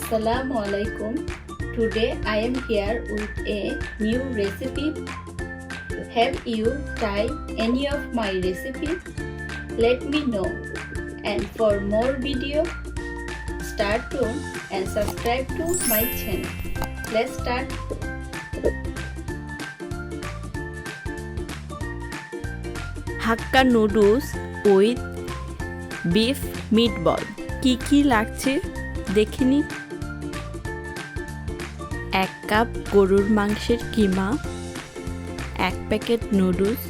Assalamualaikum. Today I am here with a new recipe. Have you tried any of my recipes? Let me know. And for more video, start soon and subscribe to my channel. Let's start. Hakka noodles with beef meatball. কি লাগছে দেখে নিন। 1 cup গরুর মাংসের কিমা, 1 packet noodles,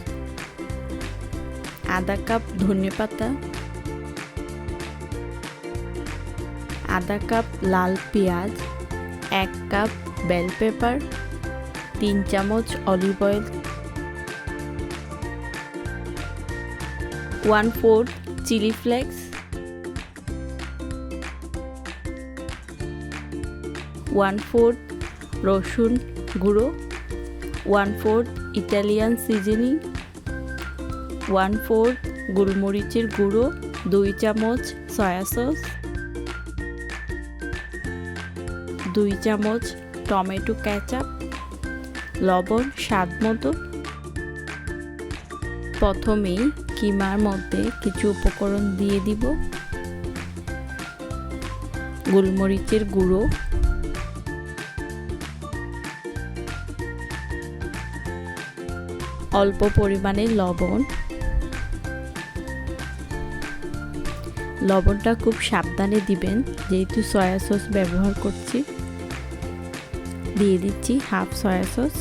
আধা cup ধনেপাতা, আধা cup লাল পেঁয়াজ, 1 কাপ বেল পেপার, 3 চামচ অলিভ অয়েল, 1/4 চিলি ফ্লেক্স, 1/4 রসুন গুঁড়ো, 1/4 ইটালিয়ান সিজনিং, 1/4 গোলমরিচের গুঁড়ো, 2 চামচ সয়া সস, 2 চামচ টমেটো কেচাপ, লবণ স্বাদ মতো। প্রথমেই কিমার মধ্যে কিছু উপকরণ দিয়ে দিব। গোলমরিচের গুঁড়ো, অল্প পরিমাণে লবণ। লবণটা খুব সাবধানে দিবেন যেহেতু সয়া সস ব্যবহার করছি। দিয়ে দিচ্ছি হাফ সয়া সস,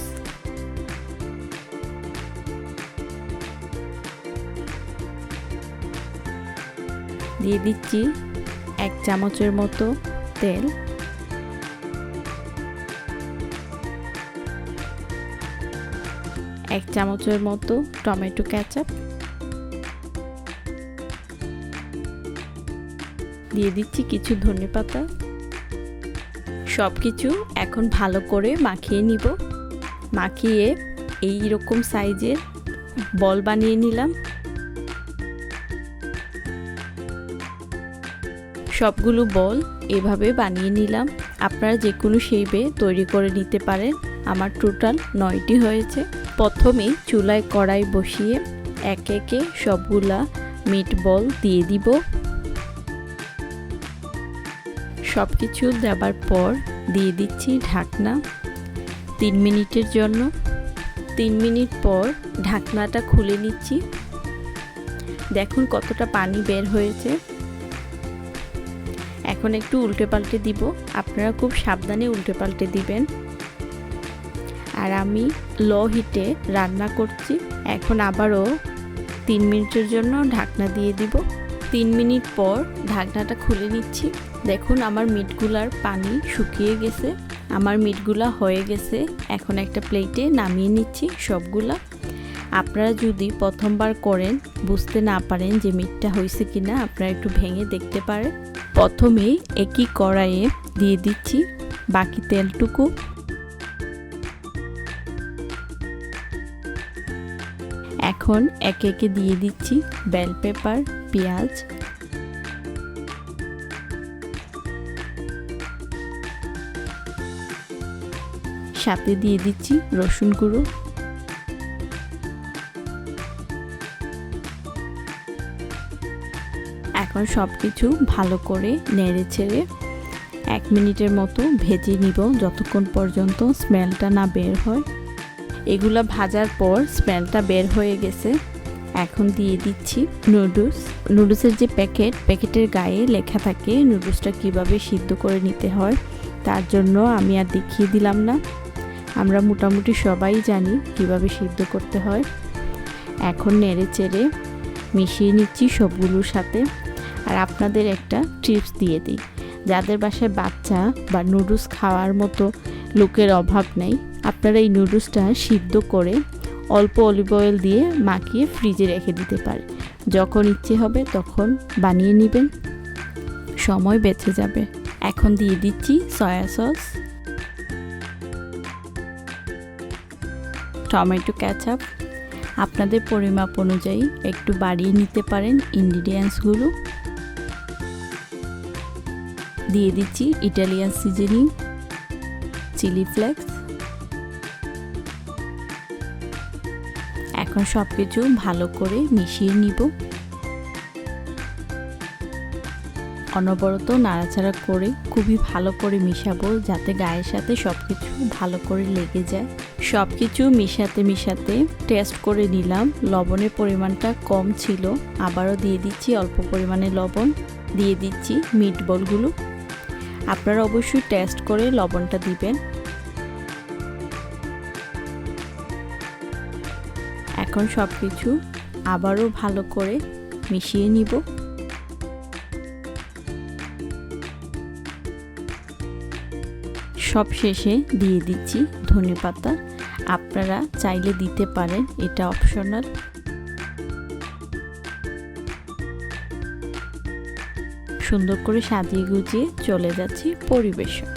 দিয়ে দিচ্ছি 1 চামচের মতো তেল, এক চামচের মতো টমেটো কেচাপ, দিয়ে দিচ্ছি কিছু ধনেপাতা। সবকিছু এখন ভালো করে মাখিয়ে নিব। মাখিয়ে এই রকম সাইজের বল বানিয়ে নিলাম। সবগুলো বল এভাবে বানিয়ে নিলাম। আপনারা যে কোনো শেপে তৈরি করে নিতে পারেন। আমার টোটাল 9টি হয়েছে। প্রথমে চুলায় কড়াই বসিয়ে একে একে সবগুলা মিটবল দিয়ে দিব। সব কিছু দেওয়ার পর দিয়ে দিচ্ছি ঢাকনা 3 মিনিটের জন্য। 3 মিনিট পর ঢাকনাটা খুলে নিচ্ছি। দেখুন কতটা পানি বের হয়েছে। এখন একটু উল্টে পাল্টে দিব। আপনারা খুব সাবধানে উল্টে পাল্টে দিবেন। আর আমি লো হিটে রান্না করছি। এখন আবারও 3 মিনিটের জন্য ঢাকনা দিয়ে দিব। 3 মিনিট পর ঢাকনাটা খুলে নিচ্ছি। দেখুন আমার মিটগুলার পানি শুকিয়ে গেছে। আমার মিটগুলা হয়ে গেছে। এখন একটা প্লেটে নামিয়ে নিচ্ছি সবগুলা। আপনারা যদি প্রথমবার করেন বুঝতে না পারেন যে মিটটা হয়েছে কিনা, আপনারা একটু ভেঙে দেখতে পারেন। প্রথমে একই কড়াইয়ে দিয়ে দিচ্ছি বাকি তেলটুকু। এখন একে একে দিয়ে দিচ্ছি বেল পেপার, পেঁয়াজ, সাথে দিয়ে দিচ্ছি রসুন গুঁড়ো। এখন সবকিছু ভালো করে নেড়ে ছেড়ে 1 মিনিটের মতো ভেজে নিব যতক্ষণ পর্যন্ত স্মেলটা না বের হয়। এগুলা ভাজার পর স্মেলটা বের হয়ে গেছে। এখন দিয়ে দিচ্ছি নুডলসের যে প্যাকেটের গায়ে লেখা থাকে নুডলসটা কিভাবে সিদ্ধ করে নিতে হয়। তার জন্য আমি আর দেখিয়ে দিলাম না। আমরা মোটামুটি সবাই জানি কিভাবে সিদ্ধ করতে হয়। এখন নেড়ে চেড়ে মিশিয়ে নিচ্ছি সবগুলোর সাথে। আর আপনাদের একটা টিপস দিয়ে দিই, যাদের বাসায় বাচ্চা বা নুডলস খাওয়ার মতো লোকের অভাব নেই, আপনারা এই নুডলসটা সিদ্ধ করে অল্প অলিভ অয়েল দিয়ে মাখিয়ে ফ্রিজে রেখে দিতে পারেন। যখন ইচ্ছে হবে তখন বানিয়ে নেবেন, সময় বেঁচে যাবে। এখন দিয়ে দিচ্ছি সয়া সস, টমেটো কেচাপ। আপনাদের পরিমাপ অনুযায়ী একটু বাড়িয়ে নিতে পারেন ইনগ্রিডিয়েন্টসগুলো। দিয়ে দিচ্ছি ইটালিয়ান সিজনিং, চিলি ফ্লেক্স। এখন সব কিছু ভালো করে মিশিয়ে নিব। অনবরত নাড়াচাড়া করে খুবই ভালো করে মিশাবো, যাতে গায়ের সাথে সব কিছু ভালো করে লেগে যায়। সব কিছু মিশাতে টেস্ট করে নিলাম, লবণের পরিমাণটা কম ছিল। আবারও দিয়ে দিচ্ছি অল্প পরিমাণে লবণ, দিয়ে দিচ্ছি মিটবলগুলো। আপনারা অবশ্যই টেস্ট করে লবণটা দিবেন। এখন সব কিছু আবারও ভালো করে মিশিয়ে নিব। সব শেষে দিয়ে দিচ্ছি ধনেপাতা। আপনারা চাইলে দিতে পারেন, এটা অপশনাল। সুন্দর করে সাজিয়ে গুছিয়ে চলে যাচ্ছি পরিবেশন।